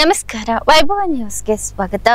ನಮಸ್ಕಾರ. ವೈಭವ ನ್ಯೂಸ್ಗೆ ಸ್ವಾಗತ.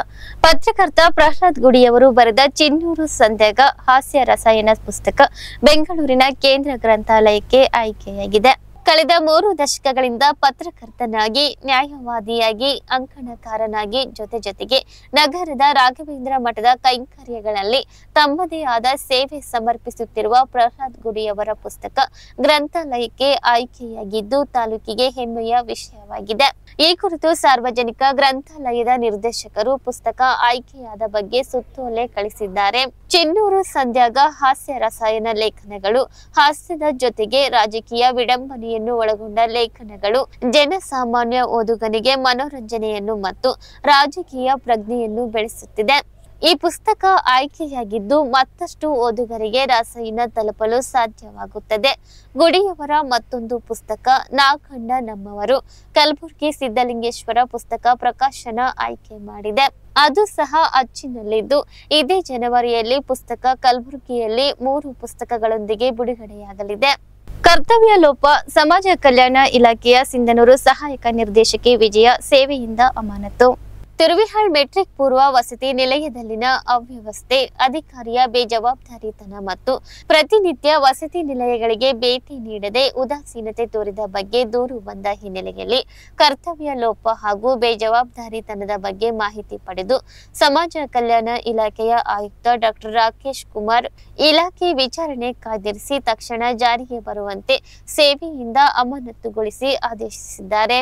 ಪತ್ರಕರ್ತ ಪ್ರಹ್ಲಾದ್ ಗುಡಿಯವರು ಬರೆದ ಚಿನ್ನೂರು ಸಂಧ್ಯಾಗ ಹಾಸ್ಯ ರಸಾಯನ ಪುಸ್ತಕ ಬೆಂಗಳೂರಿನ ಕೇಂದ್ರ ಗ್ರಂಥಾಲಯಕ್ಕೆ ಆಯ್ಕೆಯಾಗಿದೆ. ಕಳೆದ 3 ದಶಕಗಳಿಂದ ಪತ್ರಕರ್ತನಾಗಿ, ನ್ಯಾಯವಾದಿಯಾಗಿ, ಅಂಕಣಕಾರನಾಗಿ ಜೊತೆಗೆ ನಗರದ ರಾಘವೇಂದ್ರ ಮಠದ ಕೈಂಕರ್ಯಗಳಲ್ಲಿ ತಮ್ಮದೇ ಆದ ಸೇವೆ ಸಮರ್ಪಿಸುತ್ತಿರುವ ಪ್ರಹ್ಲಾದ್ ಗುಡಿಯವರ ಪುಸ್ತಕ ಗ್ರಂಥಾಲಯಕ್ಕೆ ಆಯ್ಕೆಯಾಗಿದ್ದು ತಾಲೂಕಿಗೆ ಹೆಮ್ಮೆಯ ವಿಷಯವಾಗಿದೆ. ಈ ಕುರಿತು ಸಾರ್ವಜನಿಕ ಗ್ರಂಥಾಲಯದ ನಿರ್ದೇಶಕರು ಪುಸ್ತಕ ಆಯ್ಕೆಯಾದ ಬಗ್ಗೆ ಸುತ್ತೋಲೆ ಕಳಿಸಿದ್ದಾರೆ. ಚಿನ್ನೂರು ಸಂಧ್ಯಾಗ ಹಾಸ್ಯ ರಸಾಯನ ಲೇಖನಗಳು, ಹಾಸ್ಯದ ಜೊತೆಗೆ ರಾಜಕೀಯ ವಿಡಂಬನೆಯನ್ನು ಒಳಗೊಂಡ ಲೇಖನಗಳು ಜನಸಾಮಾನ್ಯ ಓದುಗನಿಗೆ ಮನೋರಂಜನೆಯನ್ನು ಮತ್ತು ರಾಜಕೀಯ ಪ್ರಜ್ಞೆಯನ್ನು ಬೆಳೆಸುತ್ತಿದೆ. ಈ ಪುಸ್ತಕ ಆಯ್ಕೆಯಾಗಿದ್ದು ಮತ್ತಷ್ಟು ಓದುಗರಿಗೆ ರಸಾಯನ ತಲುಪಲು ಸಾಧ್ಯವಾಗುತ್ತದೆ. ಗುಡಿಯವರ ಮತ್ತೊಂದು ಪುಸ್ತಕ ನಾಗಣ್ಣ ನಮ್ಮವರು ಕಲಬುರಗಿ ಸಿದ್ದಲಿಂಗೇಶ್ವರ ಪುಸ್ತಕ ಪ್ರಕಾಶನ ಆಯ್ಕೆ ಮಾಡಿದೆ. ಅದು ಸಹ ಅಚ್ಚಿನಲ್ಲಿದ್ದು ಇದೇ ಜನವರಿಯಲ್ಲಿ ಪುಸ್ತಕ ಕಲಬುರಗಿಯಲ್ಲಿ 3 ಪುಸ್ತಕಗಳೊಂದಿಗೆ ಬಿಡುಗಡೆಯಾಗಲಿದೆ. ಕರ್ತವ್ಯ ಲೋಪ ಸಮಾಜ ಕಲ್ಯಾಣ ಇಲಾಖೆಯ ಸಿಂಧನೂರು ಸಹಾಯಕ ನಿರ್ದೇಶಕಿ ವಿಜಯ ಸೇವೆಯಿಂದ ಅಮಾನತು. ತಿರುವಿಹಾಳ್ ಮೆಟ್ರಿಕ್ ಪೂರ್ವ ವಸತಿ ನಿಲಯದಲ್ಲಿನ ಅವ್ಯವಸ್ಥೆ, ಅಧಿಕಾರಿಯ ಬೇಜವಾಬ್ದಾರಿತನ ಮತ್ತು ಪ್ರತಿನಿತ್ಯ ವಸತಿ ನಿಲಯಗಳಿಗೆ ಭೇಟಿ ನೀಡದೆ ಉದಾಸೀನತೆ ತೋರಿದ ಬಗ್ಗೆ ದೂರು ಬಂದ ಹಿನ್ನೆಲೆಯಲ್ಲಿ ಕರ್ತವ್ಯ ಲೋಪ ಹಾಗೂ ಬೇಜವಾಬ್ದಾರಿತನದ ಬಗ್ಗೆ ಮಾಹಿತಿ ಪಡೆದು ಸಮಾಜ ಕಲ್ಯಾಣ ಇಲಾಖೆಯ ಆಯುಕ್ತ ಡಾಕ್ಟರ್ ರಾಕೇಶ್ ಕುಮಾರ್ ಇಲಾಖೆ ವಿಚಾರಣೆ ಕಾಯ್ದಿರಿಸಿ ತಕ್ಷಣ ಜಾರಿಗೆ ಬರುವಂತೆ ಸೇವೆಯಿಂದ ಅಮಾನತುಗೊಳಿಸಿ ಆದೇಶಿಸಿದ್ದಾರೆ.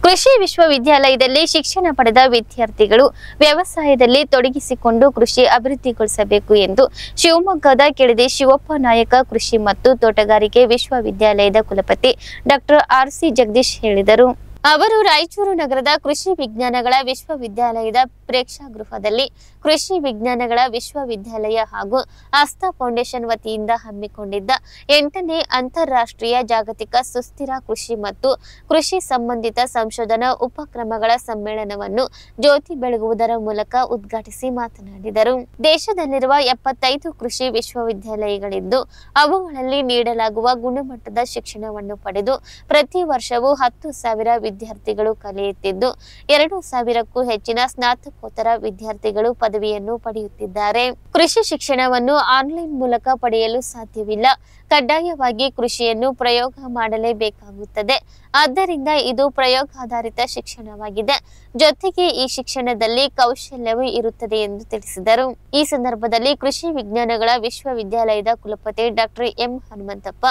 ಕೃಷಿ ವಿಶ್ವವಿದ್ಯಾಲಯದಲ್ಲಿ ಶಿಕ್ಷಣ ಪಡೆದ ವಿದ್ಯಾರ್ಥಿಗಳು ವ್ಯವಸಾಯದಲ್ಲಿ ತೊಡಗಿಸಿಕೊಂಡು ಕೃಷಿ ಅಭಿವೃದ್ಧಿಗೊಳಿಸಬೇಕು ಎಂದು ಶಿವಮೊಗ್ಗದ ಕೆಳದಿ ಶಿವಪ್ಪ ನಾಯಕ ಕೃಷಿ ಮತ್ತು ತೋಟಗಾರಿಕೆ ವಿಶ್ವವಿದ್ಯಾಲಯದ ಕುಲಪತಿ ಡಾಕ್ಟರ್ ಆರ್.ಸಿ. ಜಗದೀಶ್ ಹೇಳಿದರು. ಅವರು ರಾಯಚೂರು ನಗರದ ಕೃಷಿ ವಿಜ್ಞಾನಗಳ ವಿಶ್ವವಿದ್ಯಾಲಯದ ಪ್ರೇಕ್ಷಾಗೃಹದಲ್ಲಿ ಕೃಷಿ ವಿಜ್ಞಾನಗಳ ವಿಶ್ವವಿದ್ಯಾಲಯ ಹಾಗೂ ಆಸ್ಥಾ ಫೌಂಡೇಶನ್ ವತಿಯಿಂದ ಹಮ್ಮಿಕೊಂಡಿದ್ದ 8ನೇ ಅಂತಾರಾಷ್ಟ್ರೀಯ ಜಾಗತಿಕ ಸುಸ್ಥಿರ ಕೃಷಿ ಮತ್ತು ಕೃಷಿ ಸಂಬಂಧಿತ ಸಂಶೋಧನಾ ಉಪಕ್ರಮಗಳ ಸಮ್ಮೇಳನವನ್ನು ಜ್ಯೋತಿ ಬೆಳಗುವುದರ ಮೂಲಕ ಉದ್ಘಾಟಿಸಿ ಮಾತನಾಡಿದರು. ದೇಶದಲ್ಲಿರುವ 75 ಕೃಷಿ ವಿಶ್ವವಿದ್ಯಾಲಯಗಳಿದ್ದು ಅವುಗಳಲ್ಲಿ ನೀಡಲಾಗುವ ಗುಣಮಟ್ಟದ ಶಿಕ್ಷಣವನ್ನು ಪಡೆದು ಪ್ರತಿ ವರ್ಷವೂ 10,000 ವಿದ್ಯಾರ್ಥಿಗಳು ಕಲಿಯುತ್ತಿದ್ದು 2,000ಕ್ಕೂ ಹೆಚ್ಚಿನ ಸ್ನಾತಕೋತ್ತರ ವಿದ್ಯಾರ್ಥಿಗಳು ಪದವಿಯನ್ನು ಪಡೆಯುತ್ತಿದ್ದಾರೆ. ಕೃಷಿ ಶಿಕ್ಷಣವನ್ನು ಆನ್ಲೈನ್ ಮೂಲಕ ಪಡೆಯಲು ಸಾಧ್ಯವಿಲ್ಲ. ಕಡ್ಡಾಯವಾಗಿ ಕೃಷಿಯನ್ನು ಪ್ರಯೋಗ ಮಾಡಲೇಬೇಕಾಗುತ್ತದೆ. ಆದ್ದರಿಂದ ಇದು ಪ್ರಯೋಗಾಧಾರಿತ ಶಿಕ್ಷಣವಾಗಿದೆ. ಜೊತೆಗೆ ಈ ಶಿಕ್ಷಣದಲ್ಲಿ ಕೌಶಲ್ಯವೂ ಇರುತ್ತದೆ ಎಂದು ತಿಳಿಸಿದರು. ಈ ಸಂದರ್ಭದಲ್ಲಿ ಕೃಷಿ ವಿಜ್ಞಾನಗಳ ವಿಶ್ವವಿದ್ಯಾಲಯದ ಕುಲಪತಿ ಡಾಕ್ಟರ್ ಎಂ ಹನುಮಂತಪ್ಪ,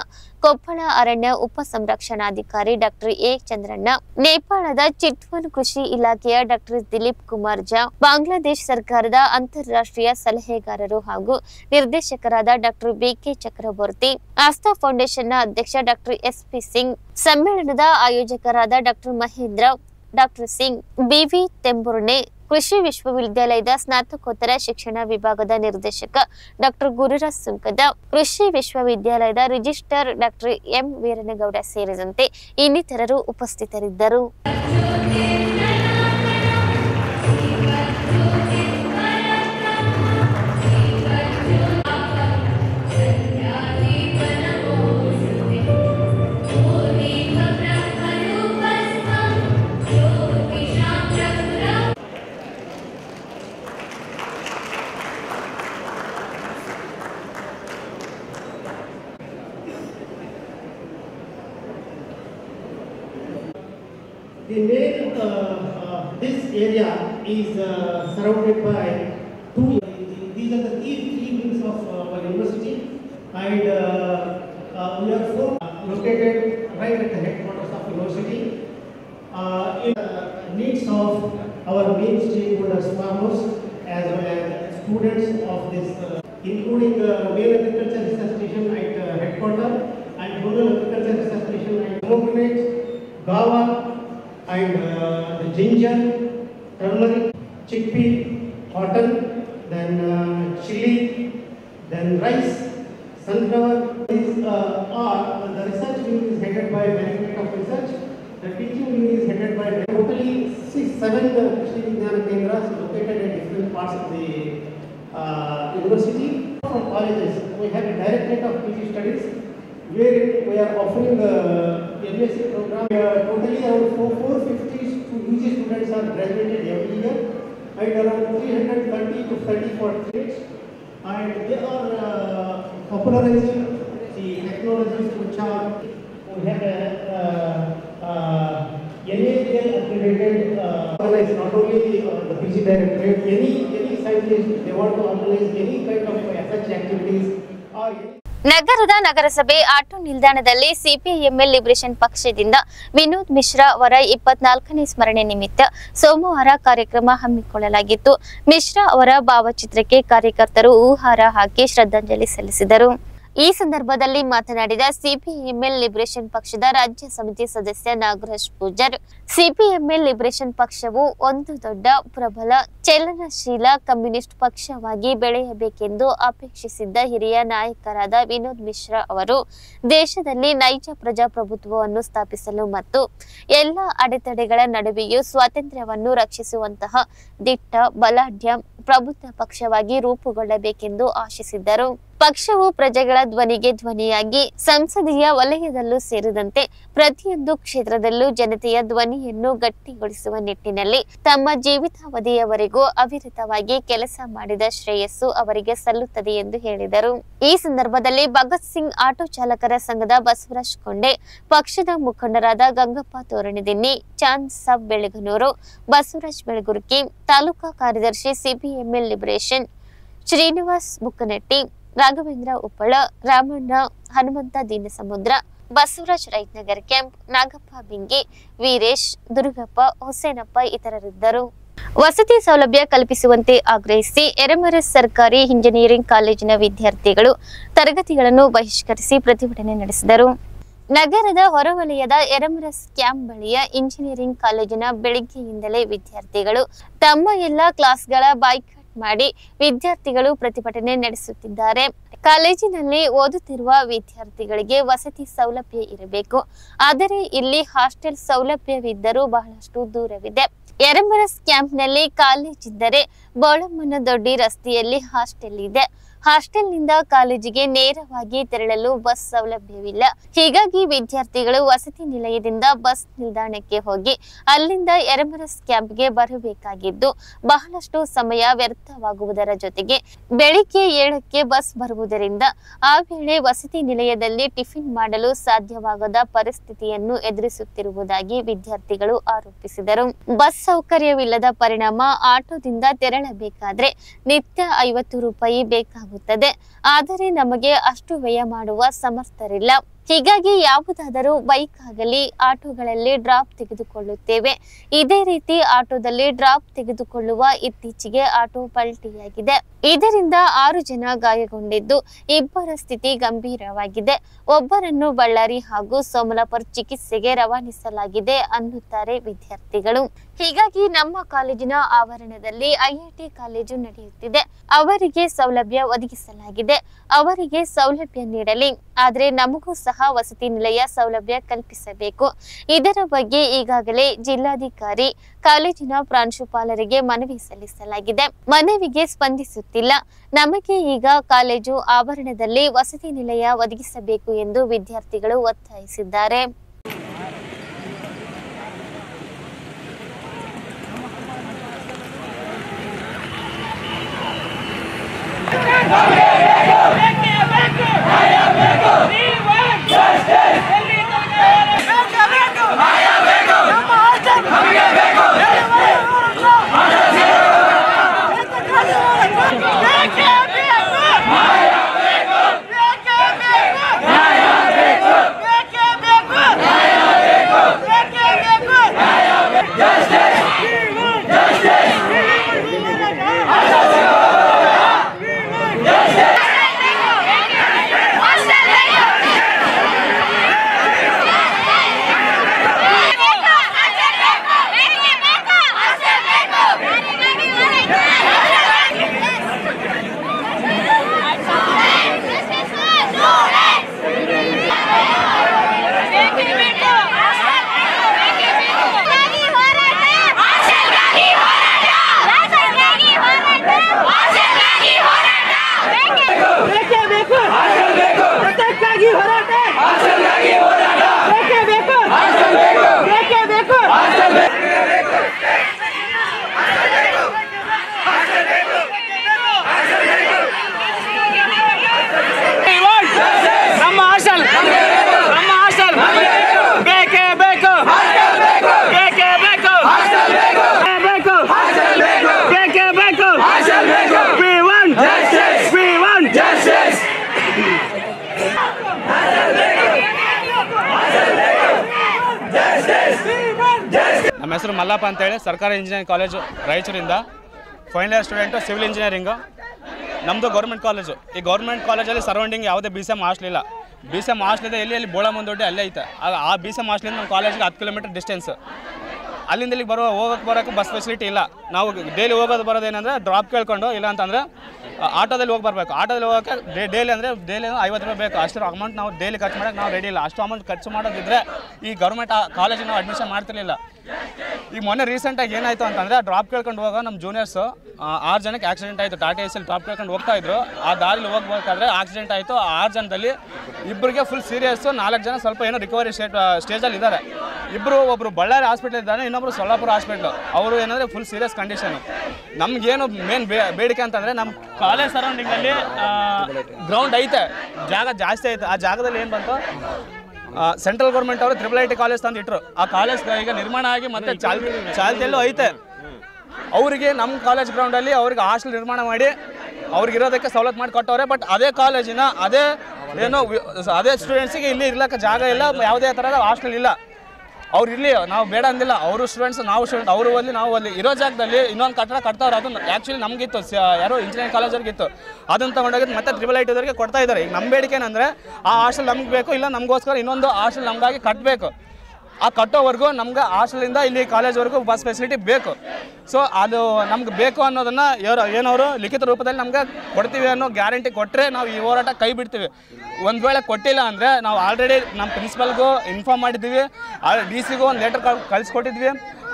ಕೊಪ್ಪಳ ಅರಣ್ಯ ಉಪ ಸಂರಕ್ಷಣಾಧಿಕಾರಿ ಡಾಕ್ಟರ್ ಎ ಚಂದ್ರಣ್ಣ, ನೇಪಾಳದ ಚಿಟ್ವನ್ ಕೃಷಿ ಇಲಾಖೆಯ ಡಾಕ್ಟರ್ ದಿಲೀಪ್ ಕುಮಾರ್ ಝಾ, ಬಾಂಗ್ಲಾದೇಶ ಸರ್ಕಾರದ ಅಂತಾರಾಷ್ಟ್ರೀಯ ಸಲಹೆಗಾರರು ಹಾಗೂ ನಿರ್ದೇಶಕರಾದ ಡಾಕ್ಟರ್ ಬಿಕೆ ಚಕ್ರವರ್ತಿ, ಆಸ್ಥಾ ಫೌಂಡೇಶನ್ನ ಅಧ್ಯಕ್ಷ ಡಾಕ್ಟರ್ ಎಸ್.ಪಿ. ಸಿಂಗ್, ಸಮ್ಮೇಳನದ ಆಯೋಜಕರಾದ doctor Mahendra, doctor Singh, BV Temburne, ಕೃಷಿ ವಿಶ್ವವಿದ್ಯಾಲಯದ ಸ್ನಾತಕೋತ್ತರ ಶಿಕ್ಷಣ ವಿಭಾಗದ ನಿರ್ದೇಶಕ ಡಾಕ್ಟರ್ ಗುರುರಾಜ್ ಸುಂಕದ, ಕೃಷಿ ವಿಶ್ವವಿದ್ಯಾಲಯದ ರಿಜಿಸ್ಟ್ರಾರ್ ಡಾಕ್ಟರ್ ಎಂ ವೀರನಗೌಡ ಸೇರಿದಂತೆ ಇನ್ನಿತರರು ಉಪಸ್ಥಿತರಿದ್ದರು. The main this area is surrounded by 2. These are the three wings of our university, and we are 4 located right at the headquarters of university. In the needs of our main stakeholders, farmers, as well as students of this, including the male agriculture research station at headquarters and rural agriculture research station at pomegranate, guava, and the ginger, turmeric, chickpea, cotton, then chili, then rice, sunflower. These are the research wing is headed by Management of Research. The teaching wing is headed by totally 7 Krishi Vijnana Kendras located at different parts of the university. From colleges, we have a Directorate of PG Studies where we are offering the MSc program. Totally around 450 UG students are graduated every year, and around 330 to 34 trades, and they are popularizing the technologies which are we have NABL accredited organized, not only the PC Directorate, any scientist, they want to organize any kind of such activities or ನಗರದ ನಗರಸಭೆ auto ನಿಲ್ದಾಣದಲ್ಲಿ ಸಿಪಿಎಂಎಲ್ liberation ಪಕ್ಷದಿಂದ ವಿನೋದ್ ಮಿಶ್ರಾ ಅವರ 24ನೇ ಸ್ಮರಣೆ ನಿಮಿತ್ತ ಸೋಮವಾರ ಕಾರ್ಯಕ್ರಮ ಹಮ್ಮಿಕೊಳ್ಳಲಾಗಿತ್ತು. ಮಿಶ್ರಾ ಅವರ ಭಾವಚಿತ್ರಕ್ಕೆ ಕಾರ್ಯಕರ್ತರು ಹೂಹಾರ ಹಾಕಿ ಶ್ರದ್ಧಾಂಜಲಿ ಸಲ್ಲಿಸಿದರು. ಈ ಸಂದರ್ಭದಲ್ಲಿ ಮಾತನಾಡಿದ ಸಿಪಿಎಂಎಲ್ ಲಿಬರೇಷನ್ ಪಕ್ಷದ ರಾಜ್ಯ ಸಮಿತಿ ಸದಸ್ಯ ನಾಗರಾಜ್ ಪೂಜಾರ್, ಸಿಪಿಎಂಎಲ್ ಲಿಬರೇಷನ್ ಪಕ್ಷವು ಒಂದು ದೊಡ್ಡ ಪ್ರಬಲ ಚಲನಶೀಲ ಕಮ್ಯುನಿಸ್ಟ್ ಪಕ್ಷವಾಗಿ ಬೆಳೆಯಬೇಕೆಂದು ಅಪೇಕ್ಷಿಸಿದ್ದ ಹಿರಿಯ ನಾಯಕರಾದ ವಿನೋದ್ ಮಿಶ್ರಾ ಅವರು ದೇಶದಲ್ಲಿ ನೈಜ ಪ್ರಜಾಪ್ರಭುತ್ವವನ್ನು ಸ್ಥಾಪಿಸಲು ಮತ್ತು ಎಲ್ಲ ಅಡೆತಡೆಗಳ ನಡುವೆಯೂ ಸ್ವಾತಂತ್ರ್ಯವನ್ನು ರಕ್ಷಿಸುವಂತಹ ದಿಟ್ಟ ಬಲಾಢ್ಯ ಪ್ರಬುದ್ಧ ಪಕ್ಷವಾಗಿ ರೂಪುಗೊಳ್ಳಬೇಕೆಂದು ಆಶಿಸಿದ್ದರು. ಪಕ್ಷವು ಪ್ರಜೆಗಳ ಧ್ವನಿಗೆ ಧ್ವನಿಯಾಗಿ ಸಂಸದೀಯ ವಲಯದಲ್ಲೂ ಸೇರಿದಂತೆ ಪ್ರತಿಯೊಂದು ಕ್ಷೇತ್ರದಲ್ಲೂ ಜನತೆಯ ಧ್ವನಿಯನ್ನು ಗಟ್ಟಿಗೊಳಿಸುವ ನಿಟ್ಟಿನಲ್ಲಿ ತಮ್ಮ ಜೀವಿತಾವಧಿಯವರೆಗೂ ಅವಿರತವಾಗಿ ಕೆಲಸ ಮಾಡಿದ ಶ್ರೇಯಸ್ಸು ಅವರಿಗೆ ಸಲ್ಲುತ್ತದೆ ಎಂದು ಹೇಳಿದರು. ಈ ಸಂದರ್ಭದಲ್ಲಿ ಭಗತ್ ಸಿಂಗ್ ಆಟೋ ಚಾಲಕರ ಸಂಘದ ಬಸವರಾಜ್ ಕೊಂಡೆ, ಪಕ್ಷದ ಮುಖಂಡರಾದ ಗಂಗಪ್ಪ ತೋರಣದಿನ್ನಿ, ಚಾಂದ್ ಸಾಬ್ ಬೆಳಗನೂರು, ಬಸವರಾಜ್ ಬೆಳಗುರ್ಕಿ, ತಾಲೂಕಾ ಕಾರ್ಯದರ್ಶಿ ಸಿಪಿಎಂಎಲ್ ಲಿಬರೇಷನ್ ಶ್ರೀನಿವಾಸ್ ಮುಕ್ಕನಟ್ಟಿ, ರಾಘವೇಂದ್ರ ಉಪ್ಪಳ, ರಾಮಣ್ಣ, ಹನುಮಂತ ದೀನಸಮುದ್ರ, ಬಸವರಾಜ್ ರೈತನಗರ್ ಕ್ಯಾಂಪ್, ನಾಗಪ್ಪ ಬಿಂಗಿ, ವೀರೇಶ್, ದುರ್ಗಪ್ಪ, ಹುಸೇನಪ್ಪ ಇತರರಿದ್ದರು. ವಸತಿ ಸೌಲಭ್ಯ ಕಲ್ಪಿಸುವಂತೆ ಆಗ್ರಹಿಸಿ ಎರೆಮರಸ್ ಸರ್ಕಾರಿ ಇಂಜಿನಿಯರಿಂಗ್ ಕಾಲೇಜಿನ ವಿದ್ಯಾರ್ಥಿಗಳು ತರಗತಿಗಳನ್ನು ಬಹಿಷ್ಕರಿಸಿ ಪ್ರತಿಭಟನೆ ನಡೆಸಿದರು. ನಗರದ ಹೊರವಲಯದ ಎರೆಮರಸ್ ಕ್ಯಾಂಪ್ ಬಳಿಯ ಇಂಜಿನಿಯರಿಂಗ್ ಕಾಲೇಜಿನ ಬೆಳಗ್ಗೆಯಿಂದಲೇ ವಿದ್ಯಾರ್ಥಿಗಳು ತಮ್ಮ ಎಲ್ಲ ಕ್ಲಾಸ್ಗಳ ಬಾಯ್ಕಾಟ್ ಮಾಡಿ ವಿದ್ಯಾರ್ಥಿಗಳು ಪ್ರತಿಭಟನೆ ನಡೆಸುತ್ತಿದ್ದಾರೆ. ಕಾಲೇಜಿನಲ್ಲಿ ಓದುತ್ತಿರುವ ವಿದ್ಯಾರ್ಥಿಗಳಿಗೆ ವಸತಿ ಸೌಲಭ್ಯ ಇರಬೇಕು, ಆದರೆ ಇಲ್ಲಿ ಹಾಸ್ಟೆಲ್ ಸೌಲಭ್ಯವಿದ್ದರೂ ಬಹಳಷ್ಟು ದೂರವಿದೆ. ಎರೆಮರಸ್ ಕ್ಯಾಂಪ್ನಲ್ಲಿ ಕಾಲೇಜ್ ಇದ್ದರೆ ಬೋಳಮ್ಮನ ದೊಡ್ಡಿ ರಸ್ತೆಯಲ್ಲಿ ಹಾಸ್ಟೆಲ್ ಇದೆ. ಹಾಸ್ಟೆಲ್ನಿಂದ ಕಾಲೇಜಿಗೆ ನೇರವಾಗಿ ತೆರಳಲು ಬಸ್ ಸೌಲಭ್ಯವಿಲ್ಲ. ಹೀಗಾಗಿ ವಿದ್ಯಾರ್ಥಿಗಳು ವಸತಿ ನಿಲಯದಿಂದ ಬಸ್ ನಿಲ್ದಾಣಕ್ಕೆ ಹೋಗಿ ಅಲ್ಲಿಂದ ಎರೆಮರಸ್ ಕ್ಯಾಂಪ್ಗೆ ಬರಬೇಕಾಗಿದ್ದು ಬಹಳಷ್ಟು ಸಮಯ ವ್ಯರ್ಥವಾಗುವುದರ ಜೊತೆಗೆ ಬೆಳಿಗ್ಗೆ 7ಕ್ಕೆ ಬಸ್ ಬರುವುದರಿಂದ ಆ ವೇಳೆ ವಸತಿ ನಿಲಯದಲ್ಲಿ ಟಿಫಿನ್ ಮಾಡಲು ಸಾಧ್ಯವಾಗದ ಪರಿಸ್ಥಿತಿಯನ್ನು ಎದುರಿಸುತ್ತಿರುವುದಾಗಿ ವಿದ್ಯಾರ್ಥಿಗಳು ಆರೋಪಿಸಿದರು. ಬಸ್ ಸೌಕರ್ಯವಿಲ್ಲದ ಪರಿಣಾಮ ಆಟೋದಿಂದ ತೆರಳಬೇಕಾದ್ರೆ ನಿತ್ಯ 50 ರೂಪಾಯಿ ಬೇಕಾಗುತ್ತದೆ. ಆದರೆ ನಮಗೆ ಅಷ್ಟು ವ್ಯಯ ಮಾಡುವ ಸಮರ್ಥರಿಲ್ಲ. ಹೀಗಾಗಿ ಯಾವುದಾದರೂ ಬೈಕ್ ಆಗಲಿ ಆಟೋಗಳಲ್ಲಿ ಡ್ರಾಪ್ ತೆಗೆದುಕೊಳ್ಳುತ್ತೇವೆ. ಇದೇ ರೀತಿ ಆಟೋದಲ್ಲಿ ಡ್ರಾಪ್ ತೆಗೆದುಕೊಳ್ಳುವ ಇತ್ತೀಚೆಗೆ ಆಟೋ ಪಲ್ಟಿಯಾಗಿದೆ. ಇದರಿಂದ 6 ಜನ ಗಾಯಗೊಂಡಿದ್ದು 2 ಸ್ಥಿತಿ ಗಂಭೀರವಾಗಿದೆ. ಒಬ್ಬರನ್ನು ಬಳ್ಳಾರಿ ಹಾಗೂ ಸೋಮಲಾಪುರ ಚಿಕಿತ್ಸೆಗೆ ರವಾನಿಸಲಾಗಿದೆ ಅನ್ನುತ್ತಾರೆ ವಿದ್ಯಾರ್ಥಿಗಳು. ಹೀಗಾಗಿ ನಮ್ಮ ಕಾಲೇಜಿನ ಆವರಣದಲ್ಲಿ ಐಐಟಿ ಕಾಲೇಜು ನಡೆಯುತ್ತಿದೆ. ಅವರಿಗೆ ಸೌಲಭ್ಯ ಒದಗಿಸಲಾಗಿದೆ. ಅವರಿಗೆ ಸೌಲಭ್ಯ ನೀಡಲಿ. ಆದರೆ ನಮಗೂ ಸಹ ವಸತಿ ನಿಲಯ ಸೌಲಭ್ಯ ಕಲ್ಪಿಸಬೇಕು. ಇದರ ಬಗ್ಗೆ ಈಗಾಗಲೇ ಜಿಲ್ಲಾಧಿಕಾರಿ, ಕಾಲೇಜಿನ ಪ್ರಾಂಶುಪಾಲರಿಗೆ ಮನವಿ ಸಲ್ಲಿಸಲಾಗಿದೆ. ಮನವಿಗೆ ಸ್ಪಂದಿಸುತ್ತಿಲ್ಲ. ನಮಗೆ ಈಗ ಕಾಲೇಜು ಆವರಣದಲ್ಲಿ ವಸತಿ ನಿಲಯ ಒದಗಿಸಬೇಕು ಎಂದು ವಿದ್ಯಾರ್ಥಿಗಳು ಒತ್ತಾಯಿಸಿದ್ದಾರೆ. Justice! ಹೆಸರು ಮಲ್ಲಪ್ಪ ಅಂತೇಳಿ ಸರ್ಕಾರಿ ಇಂಜಿನಿಯರಿಂಗ್ ಕಾಲೇಜು ರಾಯಚೂರಿಂದ final year student civil engineering. ನಮ್ಮದು ಗೌರ್ಮೆಂಟ್ ಕಾಲೇಜು. ಈ ಗೌರ್ಮೆಂಟ್ ಕಾಲೇಜಲ್ಲಿ ಸರೌಂಡಿಂಗ್ ಯಾವುದೇ BCM ಹಾಸ್ಟೆಲ್ ಇಲ್ಲ. BCM ಹಾಸ್ಟೆಲ್ ಇದೆ ಎಲ್ಲಿ ಬೋಳಮಂದೊಡ್ಡಿ ಅಲ್ಲೇ ಐತೆ. ಆ BCM ಹಾಸ್ಟೆಲಿಂದ ನಮ್ಮ ಕಾಲೇಜಿಗೆ 10 ಕಿಲೋಮೀಟರ್ ಡಿಸ್ಟೆನ್ಸ್. ಅಲ್ಲಿಂದ ಇಲ್ಲಿಗೆ ಹೋಗೋಕ್ಕೆ ಬರೋಕ್ಕೆ ಬಸ್ ಫೆಸಿಲಿಟಿ ಇಲ್ಲ. ನಾವು ಡೈಲಿ ಹೋಗೋದು ಬರೋದೇನೆಂದರೆ ಡ್ರಾಪ್ ಕೇಳ್ಕೊಂಡು, ಇಲ್ಲ ಅಂತಂದರೆ ಆಟೋದಲ್ಲಿ ಹೋಗಿ ಬರಬೇಕು. ಆಟೋದಲ್ಲಿ ಹೋಗೋಕ್ಕೆ ಡೈಲಿ 50 ರೂಪಾಯಿ ಬೇಕು. ಅಷ್ಟು ಅಮೌಂಟ್ ನಾವು ಡೈಲಿ ಖರ್ಚು ಮಾಡೋಕ್ಕೆ ನಾವು ರೆಡಿ ಇಲ್ಲ. ಅಷ್ಟು ಅಮೌಂಟ್ ಖರ್ಚು ಮಾಡೋದಿದ್ದರೆ ಈ ಗೌರ್ಮೆಂಟ್ ಕಾಲೇಜಿಗೆ ನಾವು ಅಡ್ಮಿಷನ್ ಮಾಡ್ತಿರಲಿಲ್ಲ. ಈಗ ಮೊನ್ನೆ ರೀಸೆಂಟಾಗಿ ಏನಾಯಿತು ಅಂತಂದರೆ ಡ್ರಾಪ್ ಕೇಳ್ಕೊಂಡು ಹೋಗೋ ನಮ್ಮ ಜೂನಿಯರ್ಸು 6 ಜನಕ್ಕೆ ಆಕ್ಸಿಡೆಂಟ್ ಆಯಿತು. ಟಾಟಾ ಎಸ್ ಡ್ರಾಪ್ ಕೇಳ್ಕೊಂಡು ಹೋಗ್ತಾಯಿದ್ರು. ಆ ದಾರಿಲಿ ಹೋಗ್ಬೇಕಾದ್ರೆ ಆಕ್ಸಿಡೆಂಟ್ ಆಯಿತು. 6 ಜನದಲ್ಲಿ ಇಬ್ಬರಿಗೆ ಫುಲ್ ಸೀರಿಯಸ್ಸು, 4 ಜನ ಸ್ವಲ್ಪ ಏನೋ ರಿಕವರಿ ಸ್ಟೇಜಲ್ಲಿ ಇದ್ದಾರೆ. ಒಬ್ಬರು ಬಳ್ಳಾರಿ ಹಾಸ್ಪಿಟ್ಲ್ ಇದ್ದಾರೆ, ಇನ್ನೊಬ್ಬರು ಸೊಲ್ಲಾಪುರ ಹಾಸ್ಪಿಟ್ಲು. ಅವರು ಏನಂದರೆ ಫುಲ್ ಸೀರಿಯಸ್ ಕಂಡೀಷನು. ನಮಗೇನು ಮೇನ್ ಬೇಡಿಕೆ ಅಂತಂದರೆ ನಮ್ಮ ಕಾಲೇಜ್ ಸರೌಂಡಿಂಗಲ್ಲಿ ಗ್ರೌಂಡ್ ಐತೆ, ಜಾಗ ಜಾಸ್ತಿ ಐತೆ. ಆ ಜಾಗದಲ್ಲಿ ಏನು ಬಂತು, ಸೆಂಟ್ರಲ್ ಗೌರ್ಮೆಂಟ್ ಅವರು IIIT ಕಾಲೇಜ್ ತಂದು ಇಟ್ಟರು. ಆ ಕಾಲೇಜ್ ಈಗ ನಿರ್ಮಾಣ ಆಗಿ ಮತ್ತೆ ಚಾಲ್ತಿಯಲ್ಲೂ ಐತೆ. ಅವರಿಗೆ ನಮ್ಮ ಕಾಲೇಜ್ ಗ್ರೌಂಡಲ್ಲಿ ಅವ್ರಿಗೆ ಹಾಸ್ಟೆಲ್ ನಿರ್ಮಾಣ ಮಾಡಿ ಅವ್ರಿಗೆ ಇರೋದಕ್ಕೆ ಸವಲತ್ತು ಮಾಡಿ ಕೊಟ್ಟವ್ರೆ. ಬಟ್ ಅದೇ ಕಾಲೇಜಿನ ಅದೇ ಸ್ಟೂಡೆಂಟ್ಸಿಗೆ ಇಲ್ಲಿ ಇರ್ಲಿಕ್ಕೆ ಜಾಗ ಇಲ್ಲ, ಯಾವುದೇ ಥರದ ಹಾಸ್ಟೆಲ್ ಇಲ್ಲ. ಅವ್ರು ಇಲ್ಲಿ ನಾವು ಬೇಡ ಅಂದಿಲ್ಲ, ಅವರು ಸ್ಟೂಡೆಂಟ್ಸ್ ನಾವು ಸ್ಟೂಡೆಂಟ್, ಅವರು ಓದಲಿ ನಾವು ಓದಲಿ. ಇರೋ ಜಾಗದಲ್ಲಿ ಇನ್ನೊಂದು ಕಟ್ಟಡ ಕಟ್ತಾವ್ರು. ಅದು ಆ್ಯಕ್ಚುಲಿ ನಮಗಿತ್ತು, ಯಾರೋ ಇಂಜಿನಿಯರಿಂಗ್ ಕಾಲೇಜವ್ರಿಗಿತ್ತು. ಅದನ್ನು ತೊಗೊಂಡೋಗಿ ಮತ್ತೆ IIIT ಅವರಿಗೆ ಕೊಡ್ತಾ ಇದ್ದಾರೆ. ಈಗ ನಮ್ಮ ಬೇಡಿಕೆ ಏನಂದರೆ ಆ ಹಾಸ್ಟೆಲ್ ನಮ್ಗೆ ಬೇಕು, ಇಲ್ಲ ನಮಗೋಸ್ಕರ ಇನ್ನೊಂದು ಹಾಸ್ಟೆಲ್ ನಮಗಾಗಿ ಕಟ್ಟಬೇಕು. ಆ ಕಟ್ಟೋವರೆಗೂ ನಮ್ಗೆ ಹಾಸ್ಟೆಲಿಂದ ಇಲ್ಲಿ ಕಾಲೇಜ್ವರೆಗೂ ಬಸ್ ಫೆಸಿಲಿಟಿ ಬೇಕು. ಸೊ ಅದು ನಮ್ಗೆ ಬೇಕು ಅನ್ನೋದನ್ನು ಏನವರು ಲಿಖಿತ ರೂಪದಲ್ಲಿ ನಮ್ಗೆ ಕೊಡ್ತೀವಿ ಅನ್ನೋ ಗ್ಯಾರಂಟಿ ಕೊಟ್ಟರೆ ನಾವು ಈ ಹೋರಾಟ ಕೈ ಬಿಡ್ತೀವಿ. ಒಂದು ವೇಳೆ ಕೊಟ್ಟಿಲ್ಲ ಅಂದರೆ ನಾವು ಆಲ್ರೆಡಿ ನಮ್ಮ ಪ್ರಿನ್ಸಿಪಲ್ಗೂ ಇನ್ಫಾರ್ಮ್ ಮಾಡಿದ್ದೀವಿ, DC-ಗೂ ಒಂದು ಲೆಟರ್ ಕಳಿಸ್ಕೊಟ್ಟಿದ್ವಿ.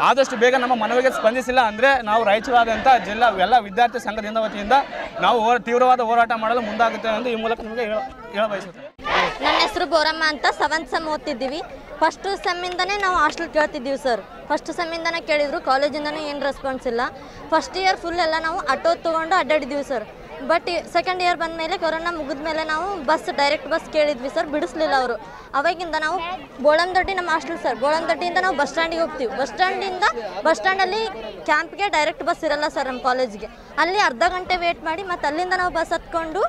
ಆದಷ್ಟು ಬೇಗ ನಮ್ಮ ಮನವಿಗೆ ಸ್ಪಂದಿಸಿಲ್ಲ ಅಂದರೆ ನಾವು ರಾಯಚೂರಾದಂಥ ಜಿಲ್ಲಾ ಎಲ್ಲ ವಿದ್ಯಾರ್ಥಿ ಸಂಘದಿಂದ ವತಿಯಿಂದ ನಾವು ತೀವ್ರವಾದ ಹೋರಾಟ ಮಾಡಲು ಮುಂದಾಗುತ್ತೇವೆ ಎಂದು ಈ ಮೂಲಕ ನಿಮಗೆ ಹೇಳ ಬಯಸುತ್ತೇವೆ. ನನ್ನ ಹೆಸರು ಬೋರಮ್ಮ ಅಂತ 7th ಸೆಮ್ ಓದ್ತಿದ್ದೀವಿ. ಫಸ್ಟ್ ಸೆಮ್ಮಿಂದನೇ ನಾವು ಹಾಸ್ಟೆಲ್ ಕೇಳ್ತಿದ್ದೀವಿ ಸರ್. ಫಸ್ಟ್ ಸೆಮ್ಮಿಂದನೇ ಕೇಳಿದ್ರು, ಕಾಲೇಜಿಂದನೂ ಏನು ರೆಸ್ಪಾನ್ಸ್ ಇಲ್ಲ. ಫಸ್ಟ್ ಇಯರ್ ಫುಲ್ ಎಲ್ಲ ನಾವು ಆಟೋ ತೊಗೊಂಡು ಅಡ್ಡಾಡಿದ್ದೀವಿ ಸರ್. ಬಟ್ ಸೆಕೆಂಡ್ ಇಯರ್ ಬಂದ ಮೇಲೆ ಕೊರೋನಾ ಮುಗಿದ ಮೇಲೆ ನಾವು ಡೈರೆಕ್ಟ್ ಬಸ್ ಕೇಳಿದ್ವಿ ಸರ್, ಬಿಡಿಸ್ಲಿಲ್ಲ ಅವರು. ಅವಾಗಿಂದ ನಾವು ಬೋಳಂದೊಡ್ಡಿ ನಮ್ಮ ಹಾಸ್ಟೆಲ್ ಸರ್, ಬೋಳಂದೊಡ್ಡಿಯಿಂದ ನಾವು ಬಸ್ ಸ್ಟ್ಯಾಂಡಿಗೆ ಹೋಗ್ತೀವಿ. ಬಸ್ ಸ್ಟ್ಯಾಂಡಲ್ಲಿ ಕ್ಯಾಂಪ್ಗೆ ಡೈರೆಕ್ಟ್ ಬಸ್ ಇರಲ್ಲ ಸರ್ ನಮ್ಮ ಕಾಲೇಜಿಗೆ. ಅಲ್ಲಿ ಅರ್ಧ ಗಂಟೆ ವೇಟ್ ಮಾಡಿ ಮತ್ತು ಅಲ್ಲಿಂದ ನಾವು ಬಸ್ ಹತ್ಕೊಂಡು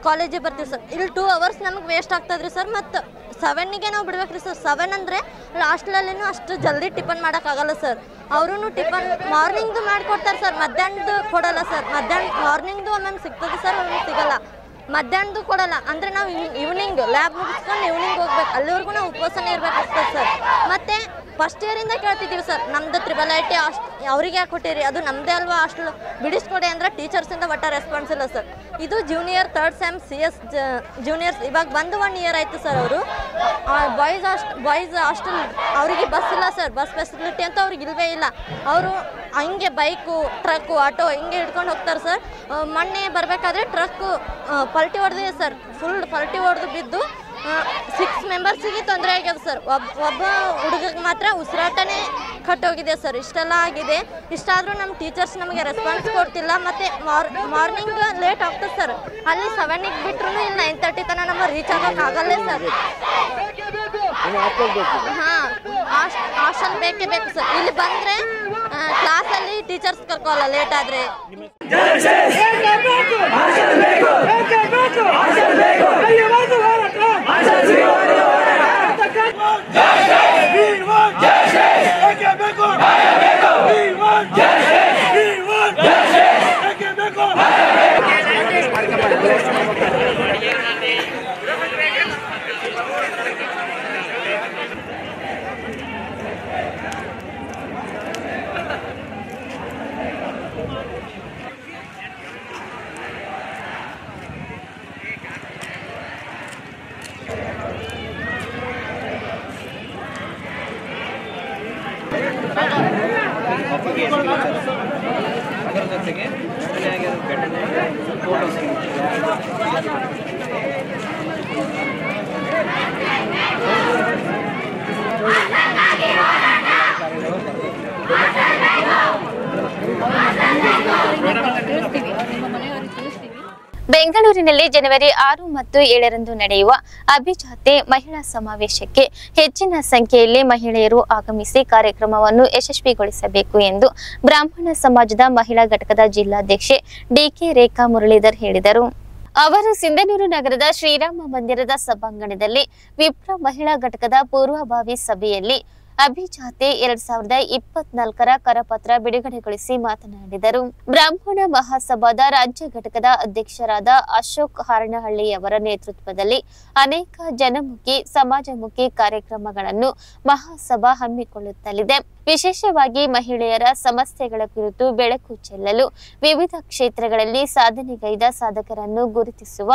ಕಾಲೇಜಿಗೆ ಬರ್ತೀವಿ ಸರ್. ಇಲ್ಲಿ 2 ಅವರ್ಸ್ ನಮಗೆ ವೇಸ್ಟ್ ಆಗ್ತದ್ರಿ ಸರ್. ಮತ್ತು 7ಗೆ ನಾವು ಬಿಡ್ಬೇಕ್ರಿ ಸರ್. 7 ಅಂದರೆ ಹಾಸ್ಟೆಲಲ್ಲಿನೂ ಅಷ್ಟು ಜಲ್ದಿ ಟಿಫನ್ ಮಾಡೋಕ್ಕಾಗಲ್ಲ ಸರ್. ಅವರು ಟಿಫನ್ ಮಾರ್ನಿಂಗ್ದು ಮಾಡಿಕೊಡ್ತಾರೆ ಸರ್, ಮಧ್ಯಾಹ್ನದ್ದು ಕೊಡೋಲ್ಲ ಸರ್. ಮಾರ್ನಿಂಗ್ದು ಒಮ್ಮೊಮ್ಮೆ ಸಿಗ್ತದೆ ಸರ್, ಒಮ್ಮೆ ಸಿಗಲ್ಲ. ಮಧ್ಯಾಹ್ನದ್ದು ಕೊಡೋಲ್ಲ. ಅಂದರೆ ನಾವು ಈವ್ನಿಂಗ್ ಲ್ಯಾಬ್ ಮುಗಿಸ್ಕೊಂಡು ಈವ್ನಿಂಗ್ ಹೋಗ್ಬೇಕು, ಅಲ್ಲಿವರೆಗೂ ನಾವು ಉಪವಾಸನೇ ಇರಬೇಕಾಗ್ತದೆ ಸರ್. ಮತ್ತು ಫಸ್ಟ್ ಇಯರಿಂದ ಕೇಳ್ತಿದ್ದೀವಿ ಸರ್, ನಮ್ಮದು IIIT ಅವ್ರಿಗೆ ಯಾಕೆ ಕೊಟ್ಟಿರಿ, ಅದು ನಮ್ಮದೇ ಅಲ್ವಾ ಹಾಸ್ಟೆಲ್, ಬಿಡಿಸ್ಕೊಡಿ ಅಂದರೆ ಟೀಚರ್ಸಿಂದ ಒಟ್ಟ ರೆಸ್ಪಾನ್ಸ್ ಇಲ್ಲ ಸರ್. ಇದು junior 3rd sem CS juniors ಇವಾಗ ಬಂದು 1 ಇಯರ್ ಆಯಿತು ಸರ್. ಅವರು ಬಾಯ್ಸ್ ಹಾಸ್ಟೆಲ್ ಅವರಿಗೆ ಬಸ್ ಇಲ್ಲ ಸರ್, ಬಸ್ ಫೆಸಿಲಿಟಿ ಅಂತ ಅವ್ರಿಗೆ ಇಲ್ಲವೇ ಇಲ್ಲ. ಅವರು ಹಂಗೆ ಬೈಕು, ಟ್ರಕ್ಕು, ಆಟೋ ಹಿಂಗೆ ಹಿಡ್ಕೊಂಡು ಹೋಗ್ತಾರೆ ಸರ್. ಮೊನ್ನೆ ಬರಬೇಕಾದ್ರೆ ಟ್ರಕ್ಕು ಪಲ್ಟಿ ಹೊಡೆದಿದೆ ಸರ್, ಫುಲ್ ಪಲ್ಟಿ ಹೊಡೆದು ಬಿದ್ದು 6 ಮೆಂಬರ್ಸಿಗೆ ತೊಂದರೆ ಆಗ್ಯದ ಸರ್. ಒಬ್ಬ ಹುಡುಗಗೆ ಮಾತ್ರ ಉಸಿರಾಟನೇ ಕಟ್ಟೋಗಿದೆ ಸರ್. ಇಷ್ಟೆಲ್ಲ ಆಗಿದೆ. ಇಷ್ಟಾದರೂ ನಮ್ಮ ಟೀಚರ್ಸ್ ನಮಗೆ ರೆಸ್ಪಾನ್ಸ್ ಕೊಡ್ತಿಲ್ಲ. ಮತ್ತು ಮಾರ್ನಿಂಗ್ ಲೇಟ್ ಆಗ್ತದೆ ಸರ್. ಅಲ್ಲಿ 7ಗೆ ಬಿಟ್ಟರು ಇಲ್ಲಿ 9:30 ತನಕ ನಮ್ಮ ರೀಚ್ ಆಗೋಕ್ಕಾಗಲ್ಲ ಸರ್. ಹಾಂ, ಹಾಸ್ಟೆಲ್ ಬೇಕೇ ಬೇಕು ಸರ್. ಇಲ್ಲಿ ಬಂದರೆ ಕ್ಲಾಸಲ್ಲಿ ಟೀಚರ್ಸ್ ಕರ್ಕೊಳ್ಳಲ್ಲ ಲೇಟ್ ಆದರೆ. ಅದರ ಜೊತೆಗೆ ಘಟನೆ ಫೋಟೋಸ್ ಬೆಂಗಳೂರಿನಲ್ಲಿ ಜನವರಿ 6 ಮತ್ತು 7ರಂದು ನಡೆಯುವ ಅಭಿಜಾತೆ ಮಹಿಳಾ ಸಮಾವೇಶಕ್ಕೆ ಹೆಚ್ಚಿನ ಸಂಖ್ಯೆಯಲ್ಲಿ ಮಹಿಳೆಯರು ಆಗಮಿಸಿ ಕಾರ್ಯಕ್ರಮವನ್ನು ಯಶಸ್ವಿಗೊಳಿಸಬೇಕು ಎಂದು ಬ್ರಾಹ್ಮಣ ಸಮಾಜದ ಮಹಿಳಾ ಘಟಕದ ಜಿಲ್ಲಾಧ್ಯಕ್ಷೆ ಡಿಕೆ ರೇಖಾ ಮುರಳೀಧರ್ ಹೇಳಿದರು. ಅವರು ಸಿಂಧನೂರು ನಗರದ ಶ್ರೀರಾಮ ಮಂದಿರದ ಸಭಾಂಗಣದಲ್ಲಿ ವಿಪ್ರ ಮಹಿಳಾ ಘಟಕದ ಪೂರ್ವಭಾವಿ ಸಭೆಯಲ್ಲಿ ಅಭಿಜಾತೆ 2024 ಕರಪತ್ರ ಬಿಡುಗಡೆಗೊಳಿಸಿ ಮಾತನಾಡಿದರು. ಬ್ರಾಹ್ಮಣ ಮಹಾಸಭಾದ ರಾಜ್ಯ ಘಟಕದ ಅಧ್ಯಕ್ಷರಾದ ಅಶೋಕ್ ಹಾರನಹಳ್ಳಿಯವರ ನೇತೃತ್ವದಲ್ಲಿ ಅನೇಕ ಜನಮುಖಿ ಸಮಾಜಮುಖಿ ಕಾರ್ಯಕ್ರಮಗಳನ್ನು ಮಹಾಸಭಾ ಹಮ್ಮಿಕೊಳ್ಳುತ್ತಲಿದೆ. ವಿಶೇಷವಾಗಿ ಮಹಿಳೆಯರ ಸಮಸ್ಯೆಗಳ ಕುರಿತು ಬೆಳಕು ಚೆಲ್ಲಲು ವಿವಿಧ ಕ್ಷೇತ್ರಗಳಲ್ಲಿ ಸಾಧನೆಗೈದ ಸಾಧಕರನ್ನು ಗುರುತಿಸುವ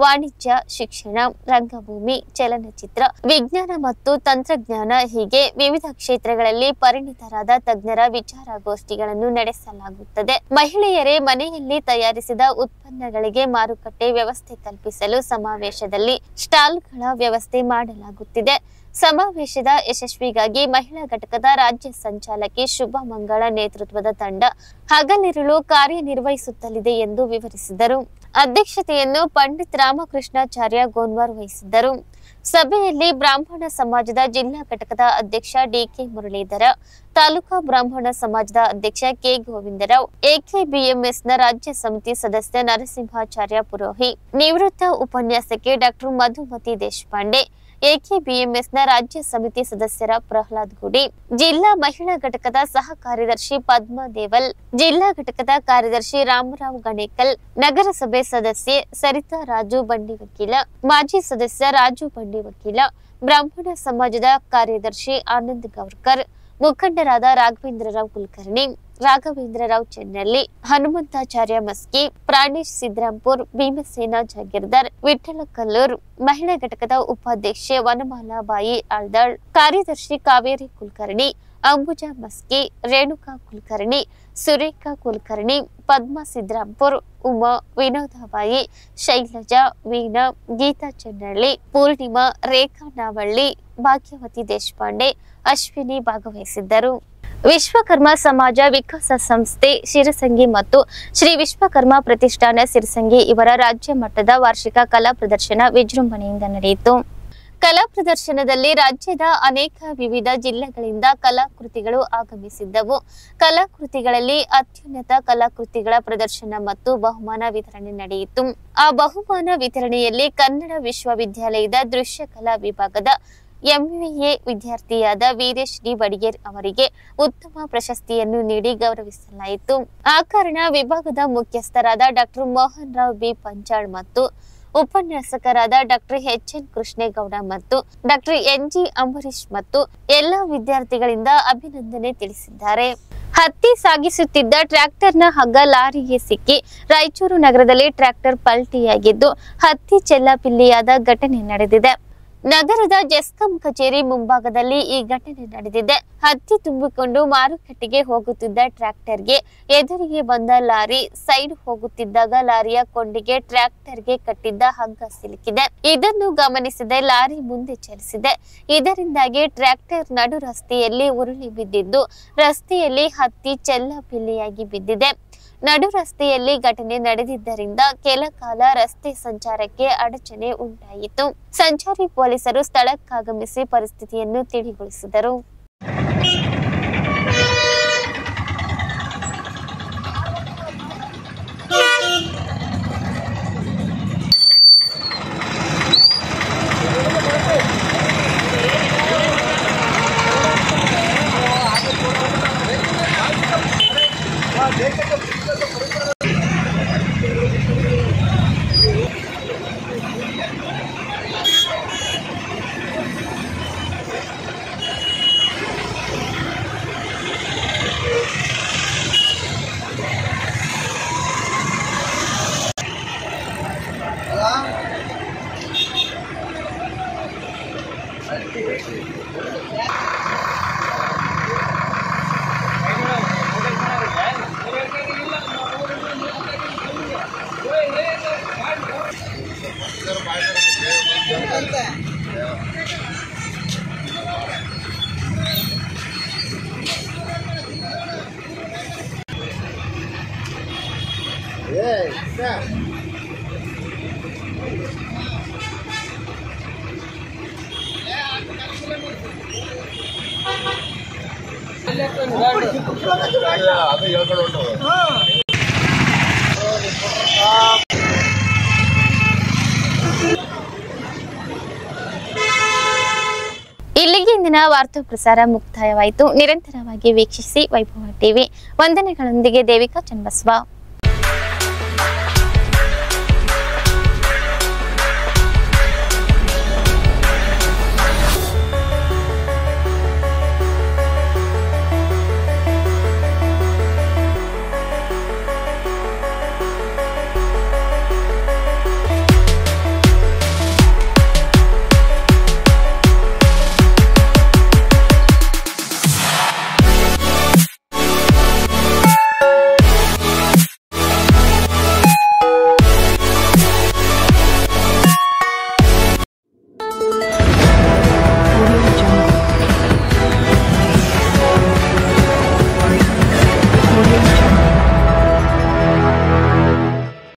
ವಾಣಿಜ್ಯ, ಶಿಕ್ಷಣ, ರಂಗಭೂಮಿ, ಚಲನಚಿತ್ರ, ವಿಜ್ಞಾನ ಮತ್ತು ತಂತ್ರಜ್ಞಾನ ಹೀಗೆ ವಿವಿಧ ಕ್ಷೇತ್ರಗಳಲ್ಲಿ ಪರಿಣಿತರಾದ ತಜ್ಞರ ವಿಚಾರಗೋಷ್ಠಿಗಳನ್ನು ನಡೆಸಲಾಗುತ್ತದೆ. ಮಹಿಳೆಯರೇ ಮನೆಯಲ್ಲಿ ತಯಾರಿಸಿದ ಉತ್ಪನ್ನಗಳಿಗೆ ಮಾರುಕಟ್ಟೆ ವ್ಯವಸ್ಥೆ ಕಲ್ಪಿಸಲು ಸಮಾವೇಶದಲ್ಲಿ ಸ್ಟಾಲ್ಗಳ ವ್ಯವಸ್ಥೆ ಮಾಡಲಾಗುತ್ತಿದೆ. ಸಮಾವೇಶದ ಯಶಸ್ವಿಗಾಗಿ ಮಹಿಳಾ ಘಟಕದ ರಾಜ್ಯ ಸಂಚಾಲಕಿ ಶುಭ ಮಂಗಳ ನೇತೃತ್ವದ ತಂಡ ಹಗಲಿರುಳು ಕಾರ್ಯನಿರ್ವಹಿಸುತ್ತಲಿದೆ ಎಂದು ವಿವರಿಸಿದರು. ಅಧ್ಯಕ್ಷತೆಯನ್ನು ಪಂಡಿತ್ ರಾಮಕೃಷ್ಣಾಚಾರ್ಯ ಗೋನ್ವಾರ್ ವಹಿಸಿದ್ದರು. ಸಭೆಯಲ್ಲಿ ಬ್ರಾಹ್ಮಣ ಸಮಾಜದ ಜಿಲ್ಲಾ ಘಟಕದ ಅಧ್ಯಕ್ಷ ಡಿಕೆ ಮುರಳೀಧರ, ತಾಲೂಕಾ ಬ್ರಾಹ್ಮಣ ಸಮಾಜದ ಅಧ್ಯಕ್ಷ ಕೆ ಗೋವಿಂದರಾವ್, ಎಕೆಬಿಎಂಎಸ್ನ ರಾಜ್ಯ ಸಮಿತಿ ಸದಸ್ಯ ನರಸಿಂಹಾಚಾರ್ಯ ಪುರೋಹಿ, ನಿವೃತ್ತ ಉಪನ್ಯಾಸಕಿ ಡಾಕ್ಟರ್ ಮಧುಮತಿ ದೇಶಪಾಂಡೆ, ಎಕೆಬಿಎಂಎಸ್ನ ರಾಜ್ಯ ಸಮಿತಿ ಸದಸ್ಯರ ಪ್ರಹ್ಲಾದ್ ಗುಡಿ, ಜಿಲ್ಲಾ ಮಹಿಳಾ ಘಟಕದ ಸಹ ಕಾರ್ಯದರ್ಶಿ ಪದ್ಮಾ ದೇವಲ್, ಜಿಲ್ಲಾ ಘಟಕದ ಕಾರ್ಯದರ್ಶಿ ರಾಮರಾವ್ ಗಣೇಕಲ್, ನಗರಸಭೆ ಸದಸ್ಯೆ ಸರಿತಾ ರಾಜು ಬಂಡಿ ವಕೀಲ, ಮಾಜಿ ಸದಸ್ಯ ರಾಜು ಬಂಡಿ ವಕೀಲ, ಬ್ರಾಹ್ಮಣ ಸಮಾಜದ ಕಾರ್ಯದರ್ಶಿ ಆನಂದ್ ಗೌರ್ಕರ್, ಮುಖಂಡರಾದ ರಾಘವೇಂದ್ರರಾವ್ ಕುಲಕರ್ಣಿ, ರಾಘವೇಂದ್ರರಾವ್ ಚೆನ್ನಳ್ಳಿ, ಹನುಮಂತಾಚಾರ್ಯ ಮಸ್ಕಿ, ಪ್ರಾಣೇಶ್ ಸಿದ್ರಾಂಪುರ್, ಭೀಮಸೇನ ಜಾಗೀರ್ದಾರ್, ವಿಠ್ಠಲ ಕಲ್ಲೂರ್, ಮಹಿಳಾ ಘಟಕದ ಉಪಾಧ್ಯಕ್ಷೆ ವನಮಾಲಾಬಾಯಿ ಆಳ್ದಾಳ್, ಕಾರ್ಯದರ್ಶಿ ಕಾವೇರಿ ಕುಲಕರ್ಣಿ, ಅಂಬುಜಾ ಮಸ್ಕಿ, ರೇಣುಕಾ ಕುಲಕರ್ಣಿ, ಸುರೇಖಾ ಕುಲಕರ್ಣಿ, ಪದ್ಮಾ ಸಿದ್ರಾಂಪುರ್, ಉಮಾ, ವಿನೋದಾಬಾಯಿ, ಶೈಲಜಾ, ವೀಣಾ, ಗೀತಾ ಚೆನ್ನಳ್ಳಿ, ಪೂರ್ಣಿಮಾ, ರೇಖಾ ನಾವಳ್ಳಿ, ಭಾಗ್ಯವತಿ ದೇಶಪಾಂಡೆ, ಅಶ್ವಿನಿ ಭಾಗವಹಿಸಿದ್ದರು. ವಿಶ್ವಕರ್ಮ ಸಮಾಜ ವಿಕಾಸ ಸಂಸ್ಥೆ ಶಿರಸಂಗಿ ಮತ್ತು ಶ್ರೀ ವಿಶ್ವಕರ್ಮ ಪ್ರತಿಷ್ಠಾನ ಸಿರಸಂಗಿ ಇವರ ರಾಜ್ಯ ಮಟ್ಟದ ವಾರ್ಷಿಕ ಕಲಾ ಪ್ರದರ್ಶನ ವಿಜೃಂಭಣೆಯಿಂದ ನಡೆಯಿತು. ಕಲಾ ಪ್ರದರ್ಶನದಲ್ಲಿ ರಾಜ್ಯದ ಅನೇಕ ವಿವಿಧ ಜಿಲ್ಲೆಗಳಿಂದ ಕಲಾಕೃತಿಗಳು ಆಗಮಿಸಿದ್ದವು. ಕಲಾಕೃತಿಗಳಲ್ಲಿ ಅತ್ಯುನ್ನತ ಕಲಾಕೃತಿಗಳ ಪ್ರದರ್ಶನ ಮತ್ತು ಬಹುಮಾನ ವಿತರಣೆ ನಡೆಯಿತು. ಆ ಬಹುಮಾನ ವಿತರಣೆಯಲ್ಲಿ ಕನ್ನಡ ವಿಶ್ವವಿದ್ಯಾಲಯದ ದೃಶ್ಯ ಕಲಾ ವಿಭಾಗದ ಎಂವಿಎ ವಿದ್ಯಾರ್ಥಿಯಾದ ವೀರೇಶ್ ಡಿ ಬಡಿಗೇರ್ ಅವರಿಗೆ ಉತ್ತಮ ಪ್ರಶಸ್ತಿಯನ್ನು ನೀಡಿ ಗೌರವಿಸಲಾಯಿತು. ಆ ಕಾರಣ ವಿಭಾಗದ ಮುಖ್ಯಸ್ಥರಾದ ಡಾಕ್ಟರ್ ಮೋಹನ್ ರಾವ್ ಬಿ ಪಂಚಾಳ್ ಮತ್ತು ಉಪನ್ಯಾಸಕರಾದ ಡಾಕ್ಟರ್ ಎಚ್ಎನ್ ಕೃಷ್ಣೇಗೌಡ ಮತ್ತು ಡಾಕ್ಟರ್ ಎನ್ಜಿ ಅಂಬರೀಶ್ ಮತ್ತು ಎಲ್ಲ ವಿದ್ಯಾರ್ಥಿಗಳಿಂದ ಅಭಿನಂದನೆ ತಿಳಿಸಿದ್ದಾರೆ. ಹತ್ತಿ ಸಾಗಿಸುತ್ತಿದ್ದ ಟ್ರ್ಯಾಕ್ಟರ್ನ ಹಗ್ಗ ಲಾರಿಗೆ ಸಿಕ್ಕಿ ರಾಯಚೂರು ನಗರದಲ್ಲಿ ಟ್ರ್ಯಾಕ್ಟರ್ ಪಲ್ಟಿಯಾಗಿದ್ದು ಹತ್ತಿ ಚೆಲ್ಲಾಪಿಲ್ಲಿಯಾದ ಘಟನೆ ನಡೆದಿದೆ. ನಗರದ ಜೆಸ್ಕಾಂ ಕಚೇರಿ ಮುಂಭಾಗದಲ್ಲಿ ಈ ಘಟನೆ ನಡೆದಿದೆ. ಹತ್ತಿ ತುಂಬಿಕೊಂಡು ಮಾರುಕಟ್ಟೆಗೆ ಹೋಗುತ್ತಿದ್ದ ಟ್ರ್ಯಾಕ್ಟರ್ಗೆ ಎದುರಿಗೆ ಬಂದ ಲಾರಿ ಸೈಡ್ ಹೋಗುತ್ತಿದ್ದಾಗ ಲಾರಿಯ ಕೊಂಡಿಗೆ ಟ್ರ್ಯಾಕ್ಟರ್ಗೆ ಕಟ್ಟಿದ್ದ ಹಗ್ಗ ಸಿಲುಕಿದೆ. ಇದನ್ನು ಗಮನಿಸದೆ ಲಾರಿ ಮುಂದೆ ಚಲಿಸಿದೆ. ಇದರಿಂದಾಗಿ ಟ್ರ್ಯಾಕ್ಟರ್ ನಡು ರಸ್ತೆಯಲ್ಲಿ ಉರುಳಿ ಬಿದ್ದಿದ್ದು ರಸ್ತೆಯಲ್ಲಿ ಹತ್ತಿ ಚೆಲ್ಲಾಪಿಲ್ಲಿಯಾಗಿ ಬಿದ್ದಿದೆ. ನಡು ರಸ್ತೆಯಲ್ಲಿ ಘಟನೆ ನಡೆದಿದ್ದರಿಂದ ಕೆಲ ಕಾಲ ರಸ್ತೆ ಸಂಚಾರಕ್ಕೆ ಅಡಚಣೆ ಉಂಟಾಯಿತು. ಸಂಚಾರಿ ಪೊಲೀಸರು ಸ್ಥಳಕ್ಕಾಗಮಿಸಿ ಪರಿಸ್ಥಿತಿಯನ್ನು ತಿಳಿಗೊಳಿಸಿದರು. ಇಲ್ಲಿಗೆ ಇಂದಿನ ವಾರ್ತಾ ಪ್ರಸಾರ ಮುಕ್ತಾಯವಾಯಿತು. ನಿರಂತರವಾಗಿ ವೀಕ್ಷಿಸಿ ವೈಭವ ಟಿವಿ. ವಂದನೆಗಳೊಂದಿಗೆ ದೇವಿಕಾ ಚನ್ನಬಸವ.